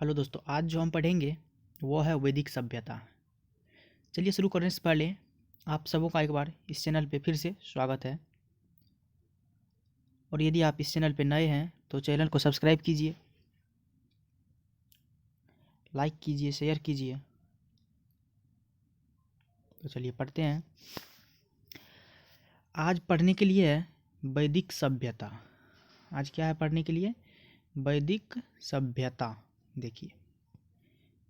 Hello दोस्तों, आज जो हम पढ़ेंगे वो है वैदिक सभ्यता। चलिए शुरू करने से पहले आप सबों का एक बार इस चैनल पे फिर से स्वागत है। और यदि आप इस चैनल पे नए हैं तो चैनल को सब्सक्राइब कीजिए, लाइक कीजिए, शेयर कीजिए। तो चलिए पढ़ते हैं। आज पढ़ने के लिए है वैदिक सभ्यता। आज क्या है पढ़ने के लिए? वैदिक सभ्यता। देखिए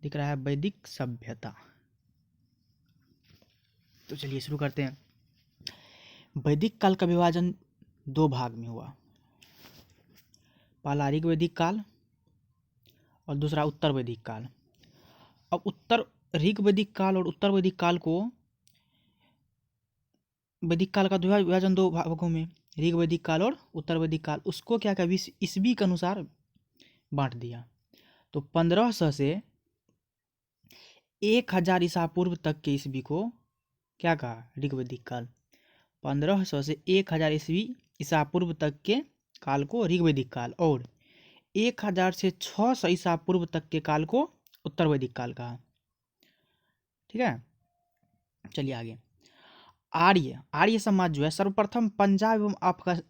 दिख रहा है वैदिक सभ्यता। तो चलिए शुरू करते हैं। वैदिक काल का विभाजन दो भाग में हुआ। पहला ऋग वैदिक काल और दूसरा उत्तर वैदिक काल। अब उत्तर ऋग वैदिक काल और उत्तर वैदिक काल को वैदिक काल का विभाजन दो भागों में, ऋग वैदिक काल और उत्तर वैदिक काल, उसको क्या क्या ईस्वी के अनुसार बांट दिया। तो 1500 से 1000 ईसा पूर्व तक के ईस्वी को क्या कहा? ऋग वैदिक काल। 1500 से 1000 ईसा पूर्व तक के काल को ऋग वैदिक काल, और 1000 से 600 ईसा पूर्व तक के काल को उत्तर वैदिक काल कहा। ठीक है, चलिए आगे। आर्य समाज जो है सर्वप्रथम पंजाब एवं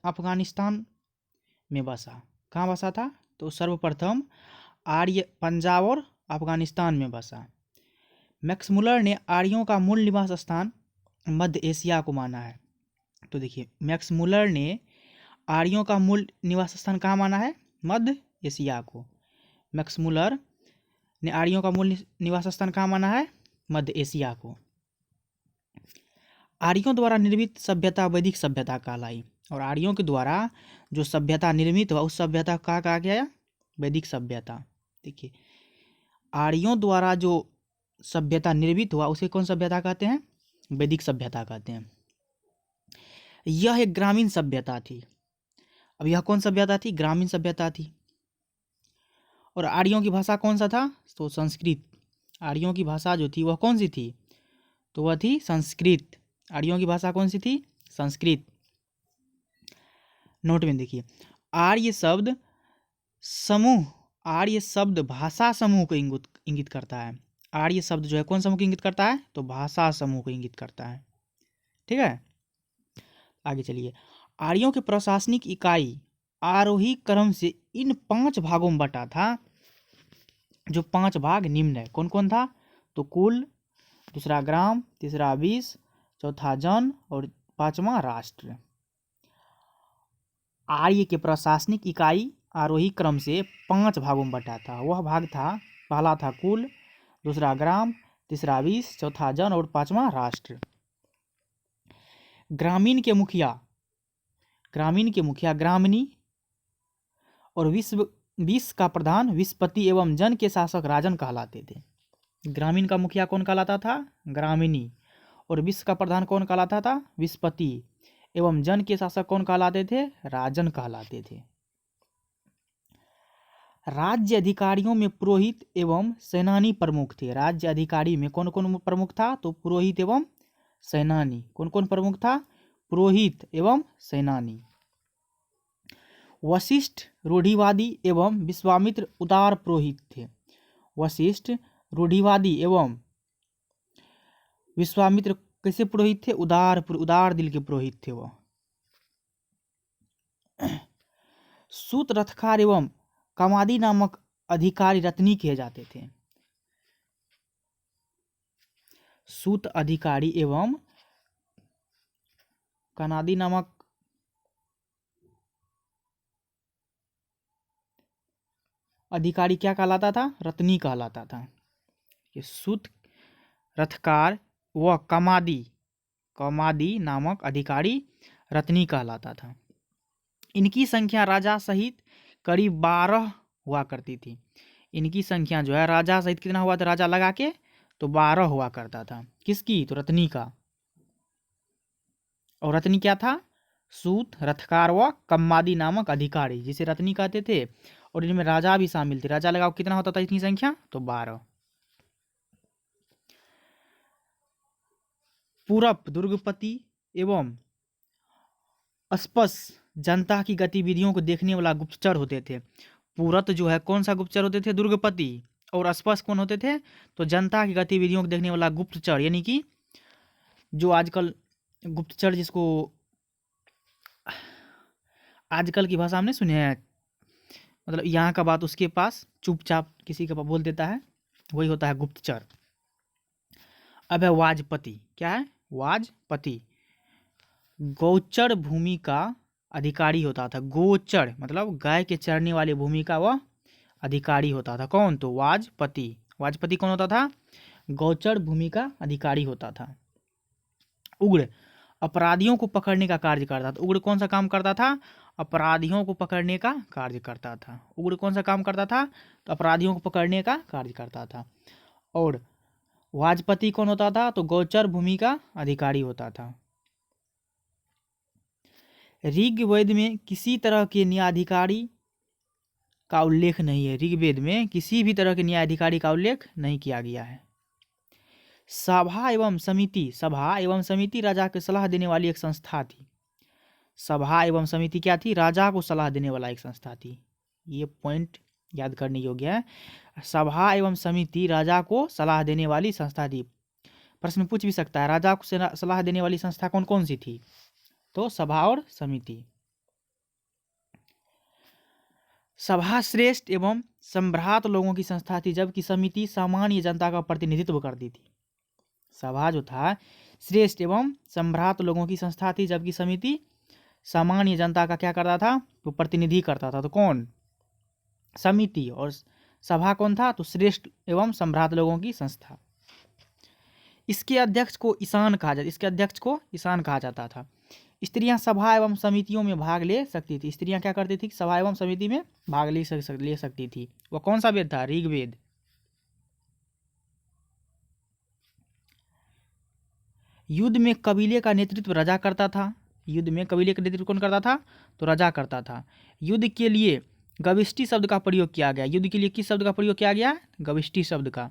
अफगानिस्तान में बसा। कहाँ बसा था? तो सर्वप्रथम आर्य पंजाब और अफगानिस्तान में बसा। मैक्स मुलर ने आर्यों का मूल निवास स्थान मध्य एशिया को माना है। तो देखिए, मैक्स मुलर ने आर्यों का मूल निवास स्थान कहाँ माना है? मध्य एशिया को। मैक्स मुलर ने आर्यों का मूल निवास स्थान कहाँ माना है? मध्य एशिया को। आर्यों द्वारा निर्मित सभ्यता वैदिक सभ्यता कहलाई, और आर्यों के द्वारा जो सभ्यता निर्मित हुआ उस सभ्यता का कहा गया? वैदिक सभ्यता। देखिए, आर्यों द्वारा जो सभ्यता निर्मित हुआ उसे कौन सभ्यता कहते हैं? वैदिक सभ्यता कहते हैं। यह एक ग्रामीण सभ्यता थी। अब यह कौन सभ्यता थी? ग्रामीण सभ्यता थी। और आर्यों की भाषा कौन सा था? तो संस्कृत। आर्यों की भाषा जो थी वह कौन सी थी? तो वह थी संस्कृत। आर्यों की भाषा कौन सी थी? संस्कृत। नोट में देखिए, आर्य शब्द समूह, आर्य शब्द भाषा समूह को इंगित करता है। आर्य शब्द जो है कौन समूह को इंगित करता है? तो भाषा समूह को इंगित करता है। ठीक है, आगे चलिए। आर्यों के प्रशासनिक इकाई आरोही क्रम से इन 5 भागों में बटा था। जो 5 भाग निम्न है, कौन कौन था? तो कुल, दूसरा ग्राम, तीसरा विष, चौथा जन और 5वां राष्ट्र। आर्य के प्रशासनिक इकाई आरोही क्रम से 5 भागों में बटा था। वह भाग था, पहला था कुल, दूसरा ग्राम, तीसरा विष, चौथा जन और 5वां राष्ट्र। ग्रामीण के मुखिया ग्रामणी, और विष का प्रधान विषपति एवं जन के शासक राजन कहलाते थे। ग्रामीण का मुखिया कौन कहलाता था? ग्रामिणी। और विष का प्रधान कौन कहलाता था? विषपति। एवं जन के शासक कौन कहलाते थे? राजन कहलाते थे। राज्य अधिकारियों में पुरोहित एवं सेनानी प्रमुख थे। राज्य अधिकारी में कौन कौन प्रमुख था? तो पुरोहित एवं सेनानी। कौन कौन प्रमुख था? पुरोहित एवं सेनानी। वशिष्ठ रूढ़िवादी एवं विश्वामित्र उदार पुरोहित थे। वशिष्ठ रूढ़िवादी एवं विश्वामित्र कैसे पुरोहित थे? उदार दिल के पुरोहित थे वह। सूत रथकार एवं कमादी नामक अधिकारी रत्नी किए जाते थे। सूत अधिकारी एवं कनादी नामक अधिकारी क्या कहलाता था? रत्नी कहलाता था। ये सूत रथकार व कमादी नामक अधिकारी रत्नी कहलाता था। इनकी संख्या राजा सहित करीब 12 हुआ करती थी। इनकी संख्या जो है राजा सहित कितना हुआ था? राजा लगा के तो 12 हुआ करता था। किसकी? तो रत्नी का। और रत्नी क्या था? सूत रथकार व कम्मादी नामक अधिकारी, जिसे रत्नी कहते थे। और इनमें राजा भी शामिल थे। राजा लगाओ कितना होता था इतनी संख्या? तो 12। पूरब दुर्गपति एवं स्पष्ट जनता की गतिविधियों को देखने वाला गुप्तचर होते थे। पुरत जो है कौन सा गुप्तचर होते थे? दुर्गपति। और स्पष्ट कौन होते थे? तो जनता की गतिविधियों को देखने वाला गुप्तचर, यानी कि जो आजकल गुप्तचर जिसको आजकल की भाषा में नहीं सुने हैं, मतलब यहाँ का बात उसके पास चुपचाप किसी के पास बोल देता है, वही होता है गुप्तचर। अब है वाजपति। क्या है? वाजपति। गोचर भूमि का अधिकारी होता था। गोचर मतलब गाय के चरने वाली भूमि का वह अधिकारी होता था। कौन? तो वाजपति। वाजपति कौन होता था? गोचर भूमि का अधिकारी होता था। उग्र अपराधियों को पकड़ने का कार्य करता था। उग्र कौन सा काम करता था? अपराधियों को पकड़ने का कार्य करता था। उग्र कौन सा काम करता था? तो अपराधियों को पकड़ने का कार्य करता था। और वाजपति कौन होता था? तो गोचर भूमि का अधिकारी होता था। ऋग्वेद में किसी तरह के न्यायाधिकारी का उल्लेख नहीं है। ऋग्वेद में किसी भी तरह के न्यायाधिकारी का उल्लेख नहीं किया गया है। सभा एवं समिति। सभा एवं समिति राजा को सलाह देने वाली एक संस्था थी। सभा एवं समिति क्या थी? राजा को सलाह देने वाला एक संस्था थी। ये पॉइंट याद करने योग्य है। सभा एवं समिति राजा को सलाह देने वाली संस्था थी। प्रश्न पूछ भी सकता है, राजा को सलाह देने वाली संस्था कौन कौन सी थी? तो सभा और समिति। सभा श्रेष्ठ एवं सम्भ्रात लोगों की संस्था थी, जबकि समिति सामान्य जनता का प्रतिनिधित्व करती थी। सभा जो था श्रेष्ठ एवं सम्भ्रात लोगों की संस्था थी, जबकि समिति सामान्य जनता का क्या करता था? तो प्रतिनिधि करता था। तो कौन? समिति। और सभा कौन था? तो श्रेष्ठ एवं सम्भ्रात लोगों की संस्था। इसके अध्यक्ष को ईशान कहा जाता। इसके अध्यक्ष को ईशान कहा जाता था। स्त्रियां सभा एवं समितियों में भाग ले सकती थी। स्त्रियां क्या करती थी? सभा एवं समिति में भाग ले सकती थी। वह कौन सा वेद था? ऋग्वेद। युद्ध में कबीले का नेतृत्व राजा करता था। युद्ध में कबीले का नेतृत्व कौन करता था? तो राजा करता था। युद्ध के लिए गविष्टि शब्द का प्रयोग किया गया। युद्ध के लिए किस शब्द का प्रयोग किया गया? गविष्टि शब्द का,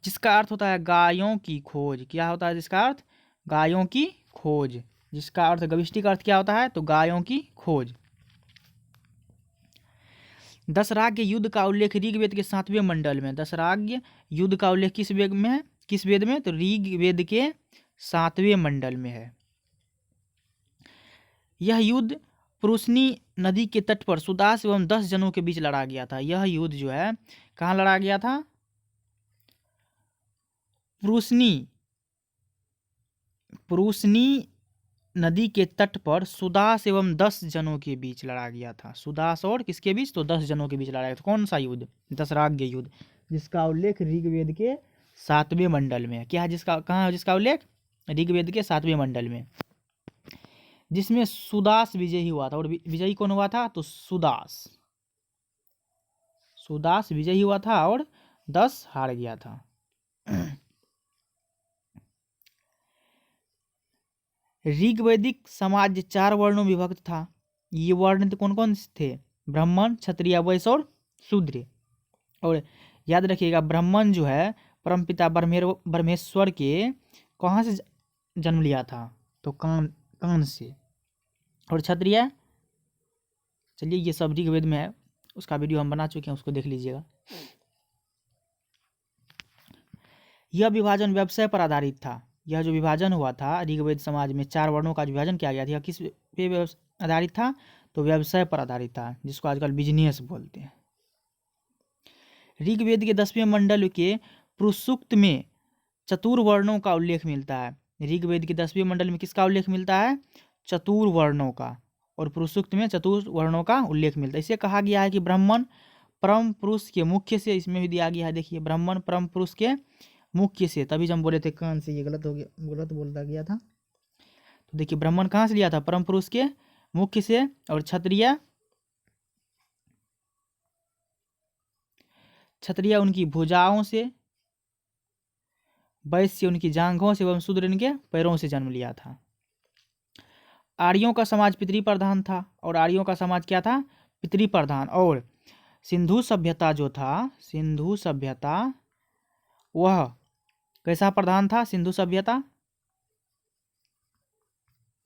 जिसका अर्थ होता है गायों की खोज। क्या होता है जिसका अर्थ? गायों की खोज। जिसका अर्थ गविष्टि का अर्थ क्या होता है? तो गायों की खोज। दशराग्य युद्ध का उल्लेख ऋग्वेद के 7वें मंडल में। दशराग्य युद्ध का उल्लेख किस वेद में है? किस वेद में? तो ऋग्वेद के 7वें मंडल में है। यह युद्ध पुरुषनी नदी के तट पर सुदास एवं 10 जनों के बीच लड़ा गया था। यह युद्ध जो है कहाँ लड़ा गया था? पुरुषनी नदी के तट पर सुदास एवं 10 जनों के बीच लड़ा गया था। सुदास और किसके बीच? तो 10 जनों के बीच लड़ा गया था। कौन सा युद्ध? दशराग्य युद्ध, जिसका उल्लेख ऋग्वेद के 7वें मंडल में है। क्या है जिसका? कहाँ है जिसका उल्लेख? ऋग्वेद के 7वें मंडल में, जिसमें सुदास विजयी हुआ था। और विजयी कौन हुआ था? तो सुदास। सुदास विजयी हुआ था और 10 हार गया था। ऋग्वैदिक समाज 4 वर्णों में विभक्त था। ये वर्ण कौन कौन से थे? ब्राह्मण, क्षत्रिय, वैश्य और शूद्र। और याद रखिएगा, ब्राह्मण जो है परमपिता ब्रह्मेश्वर के कहाँ से जन्म लिया था? तो कान से। और क्षत्रिय, चलिए ये सब ऋग्वेद में है, उसका वीडियो हम बना चुके हैं, उसको देख लीजिएगा। यह विभाजन व्यवसाय पर आधारित था। यह जो विभाजन हुआ था ऋग्वेद समाज में 4 वर्णों का विभाजन किया गया था, किस पे आधारित था? तो व्यवसाय पर आधारित था, जिसको आजकल बिजनेस बोलते हैं। ऋग्वेद के 10वें मंडल के पुरुष सूक्त में चतुर्वर्णों का उल्लेख मिलता है। ऋग्वेद के 10वें मंडल में किसका उल्लेख मिलता है? चतुर्वर्णों का। और पुरुष सूक्त में चतुर्वर्णों का उल्लेख मिलता है। इसे कहा गया है कि ब्राह्मण परम पुरुष के मुख्य से, इसमें भी दिया गया है, देखिए, ब्राह्मण परम पुरुष के मुख्य से। तभी हम बोले थे कान से, ये गलत हो गया, गलत बोलता गया था। तो देखिए, ब्राह्मण कहाँ से लिया था? परम पुरुष के मुख्य से। और क्षत्रिय उनकी भुजाओं से, वैश्य उनकी जांघों से एवं शूद्र इनके पैरों से जन्म लिया था। आर्यों का समाज पितृ प्रधान था। और आर्यों का समाज क्या था? पितृ प्रधान। और सिंधु सभ्यता जो था, सिंधु सभ्यता, वह कैसा प्रधान था? सिंधु सभ्यता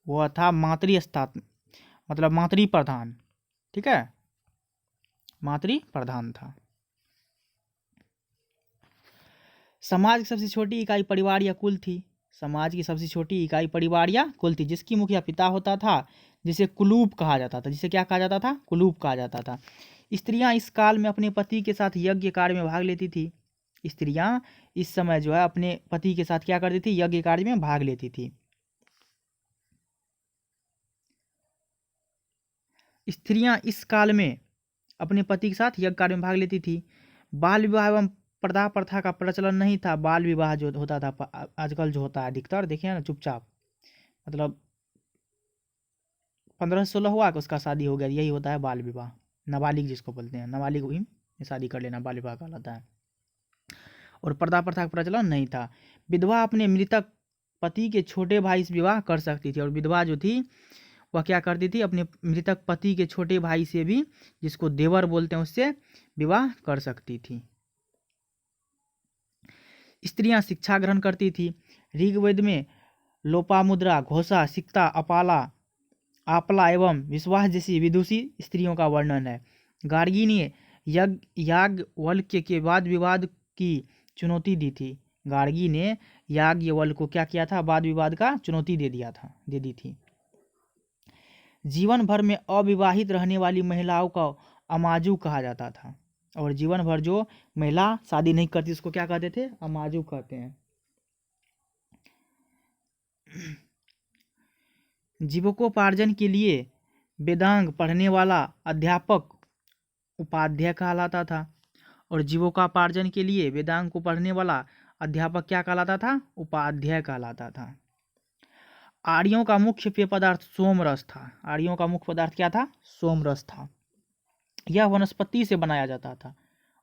वह था मातृ मतलब मातृ प्रधान। ठीक है, मातृ प्रधान था। समाज की सबसे छोटी इकाई परिवार या कुल थी। समाज की सबसे छोटी इकाई परिवार या कुल थी, जिसकी मुखिया पिता होता था, जिसे कुलूप कहा जाता था। जिसे क्या कहा जाता था? कुलूप कहा जाता था। स्त्रियां इस काल में अपने पति के साथ यज्ञ कार्य में भाग लेती थी। स्त्रियां इस समय जो है अपने पति के साथ क्या करती थी? यज्ञ कार्य में भाग लेती थी। स्त्रियां इस काल में अपने पति के साथ यज्ञ कार्य में भाग लेती थी। बाल विवाह एवं प्रदा प्रथा का प्रचलन नहीं था। बाल विवाह जो होता था आजकल जो होता है अधिकतर, देखिए ना, चुपचाप, मतलब 15-16 हुआ कि उसका शादी हो गया, यही होता है बाल विवाह। नाबालिग जिसको बोलते हैं, नाबालिग हुई शादी कर लेना बाल विवाह कहलाता है। और पर्दा प्रथा का प्रचलन नहीं था। विधवा अपने मृतक पति के छोटे भाई से विवाह कर सकती थी। और विधवा जो थी वह क्या करती थी? अपने मृतक पति के छोटे भाई से भी, जिसको देवर बोलते हैं, उससे विवाह कर सकती थी। स्त्रियां शिक्षा ग्रहण करती थी। ऋग्वेद में लोपामुद्रा, घोषा, सिक्ता, अपाला, आपला एवं विश्वास जैसी विदुषी स्त्रियों का वर्णन है। गार्गी ने याज्ञवल्क्य के वाद विवाद की चुनौती दी थी। गार्गी ने याज्ञवल्क्य को क्या किया था? वाद विवाद का चुनौती दे दी थी। जीवन भर में अविवाहित रहने वाली महिलाओं को अमाजू कहा जाता था। और जीवन भर जो महिला शादी नहीं करती उसको क्या कहते थे? अमाजू कहते हैं। जीविकोपार्जन के लिए वेदांग पढ़ने वाला अध्यापक उपाध्याय कहलाता था। और जीविकोपार्जन के लिए वेदांग को पढ़ने वाला अध्यापक क्या कहलाता था? उपाध्याय कहलाता था। आर्यों का मुख्य पेय पदार्थ सोमरस था। आर्यों का मुख्य पदार्थ क्या था? सोमरस था। यह वनस्पति से बनाया जाता था।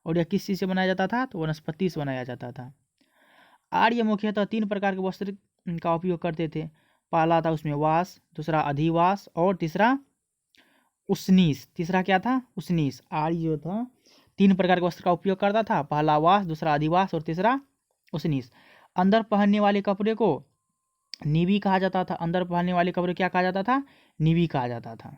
और यह किस चीज से बनाया जाता था? तो वनस्पति से बनाया जाता था। आर्य मुख्यतः 3 प्रकार के वस्त्र का उपयोग करते थे। पहला था उसमें वास, दूसरा अधिवास और तीसरा उष्नीस। तीसरा क्या था? उष्नीस। आर्य जो था 3 प्रकार के वस्त्र का उपयोग करता था। पहला वास, दूसरा अधिवास और तीसरा उष्नीस। अंदर पहनने वाले कपड़े को निवी कहा जाता था। अंदर पहनने वाले कपड़े क्या कहा जाता था? निवी कहा जाता था।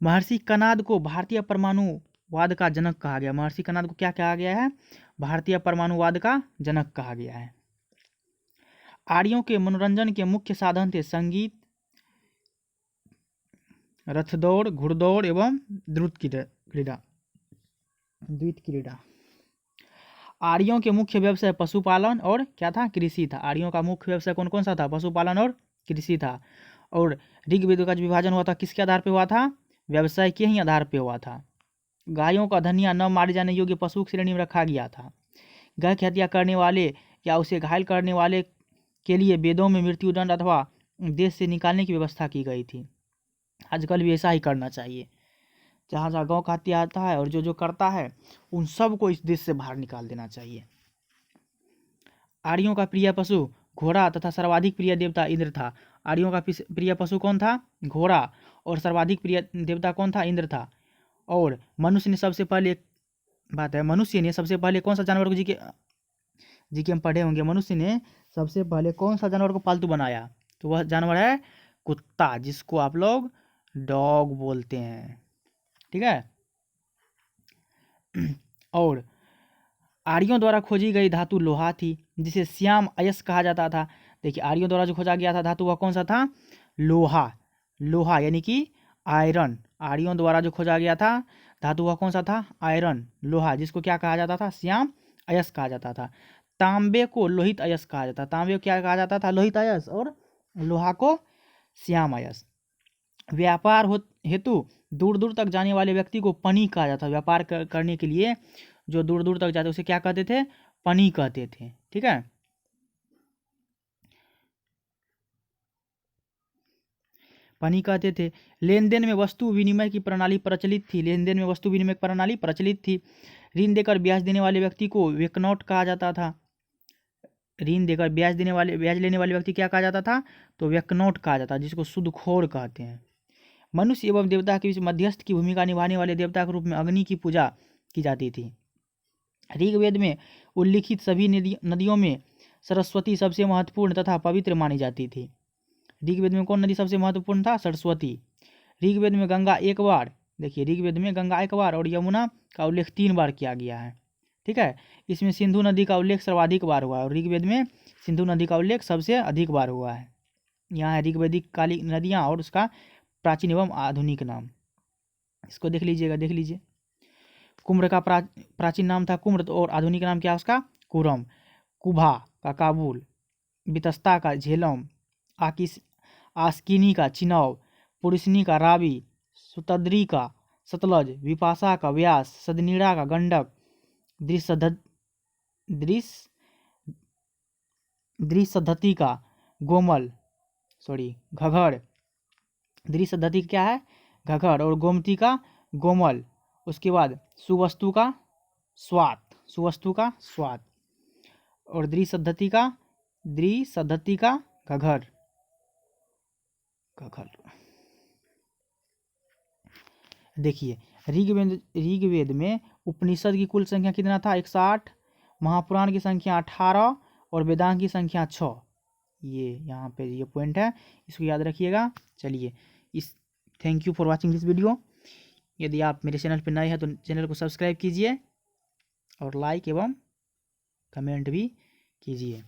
महर्षि कणाद को भारतीय परमाणुवाद का जनक कहा गया। महर्षि कणाद को क्या कहा गया है? भारतीय परमाणुवाद का जनक कहा गया है। आर्यों के मनोरंजन के मुख्य साधन थे संगीत, रथदौड़, घुड़दौड़ एवं द्रुत क्रीड़ा। आर्यों के मुख्य व्यवसाय पशुपालन और क्या था? कृषि था। आर्यों का मुख्य व्यवसाय कौन कौन सा था? पशुपालन और कृषि था। और ऋग्वेद का जो विभाजन हुआ था किसके आधार पे हुआ था? व्यवसाय के ही आधार पे हुआ था। गायों का धनिया न मारे जाने योग्य पशु की श्रेणी में रखा गया था। गाय की हत्या करने वाले या उसे घायल करने वाले के लिए वेदों में मृत्युदंड अथवा देश से निकालने की व्यवस्था की गई थी। आजकल भी ऐसा ही करना चाहिए। जहाँ जहाँ गौ का हत्या आता है और जो जो करता है उन सब को इस देश से बाहर निकाल देना चाहिए। आर्यों का प्रिय पशु घोड़ा तथा सर्वाधिक प्रिय देवता इंद्र था। आर्यों का प्रिय पशु कौन था? घोड़ा। और सर्वाधिक प्रिय देवता कौन था? इंद्र था। और मनुष्य ने सबसे पहले, एक बात है, मनुष्य ने सबसे पहले कौन सा जानवर को जी के हम पढ़े होंगे, मनुष्य ने सबसे पहले कौन सा जानवर को पालतू बनाया? तो वह जानवर है कुत्ता, जिसको आप लोग डॉग बोलते हैं। ठीक है। और आर्यों द्वारा खोजी गई धातु लोहा थी, जिसे श्याम अयस्क कहा जाता था। देखिए, आर्यों द्वारा जो खोजा गया था धातु वह कौन सा था? लोहा। लोहा यानी कि आयरन। आर्यों द्वारा जो खोजा गया था धातु वह कौन सा था? आयरन, लोहा, जिसको क्या कहा जाता था? श्याम अयस्क कहा जाता था। तांबे को लोहित अयस्क कहा जाता था। तांबे को क्या कहा जाता था? लोहित अयस्क। और लोहा को श्याम अयस्क। व्यापार हेतु दूर दूर तक जाने वाले व्यक्ति को पनी कहा जाता था। व्यापार करने के लिए जो दूर दूर तक जाते उसे क्या कहते थे? पनी कहते थे। ठीक है। पनी कहते थे। लेन देन में वस्तु विनिमय की प्रणाली प्रचलित थी। लेन देन में वस्तु विनिमय प्रणाली प्रचलित थी। ऋण देकर ब्याज देने वाले व्यक्ति को वेकनौट कहा जाता था। ऋण देकर ब्याज लेने वाले व्यक्ति क्या कहा जाता था? तो वेकनौट कहा जाता, जिसको सूदखोर कहते हैं। मनुष्य एवं देवता के बीच मध्यस्थ की भूमिका निभाने वाले देवता के रूप में अग्नि की पूजा की जाती थी। ऋग्वेद में उल्लिखित सभी नदियों में सरस्वती सबसे महत्वपूर्ण तथा पवित्र मानी जाती थी। ऋग्वेद में कौन नदी सबसे महत्वपूर्ण था? सरस्वती। ऋग्वेद में गंगा एक बार, देखिए ऋग्वेद में गंगा एक बार और यमुना का उल्लेख 3 बार किया गया है। ठीक है, इसमें सिंधु नदी का उल्लेख सर्वाधिक बार हुआ है और ऋग्वेद में सिंधु नदी का उल्लेख सबसे अधिक बार हुआ है। यहाँ है ऋग्वेदिक काली नदियाँ और उसका प्राचीन एवं आधुनिक नाम, इसको देख लीजिएगा, देख लीजिए। कुम्र का प्राचीन नाम था कुम्र और आधुनिक नाम क्या उसका? कुरम। कुभा का काबुल, बितस्ता का झेलम, आस्किनी का चिनाव, पुरुषनी का रावी, सुतद्री का सतलज, विपाशा का व्यास, सदनीड़ा का गंडक, दृसद्धति का गोमल, घघड़। दृसद्धति क्या है? घघड़। और गोमती का गोमल। उसके बाद सुवस्तु का स्वात और दृसद्धति का घघड़। देखिए ऋग्वेद में उपनिषद की कुल संख्या कितना था? 108, महापुराण की संख्या 18 और वेदांत की संख्या 6। ये यहाँ पे ये पॉइंट है, इसको याद रखिएगा। चलिए thank you for watching this video. यदि आप मेरे चैनल पर नए हैं तो चैनल को सब्सक्राइब कीजिए और लाइक एवं कमेंट भी कीजिए।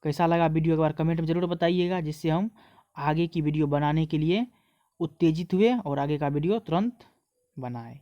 कैसा लगा वीडियो एक बार कमेंट में ज़रूर बताइएगा, जिससे हम आगे की वीडियो बनाने के लिए उत्तेजित हुए और आगे का वीडियो तुरंत बनाएं।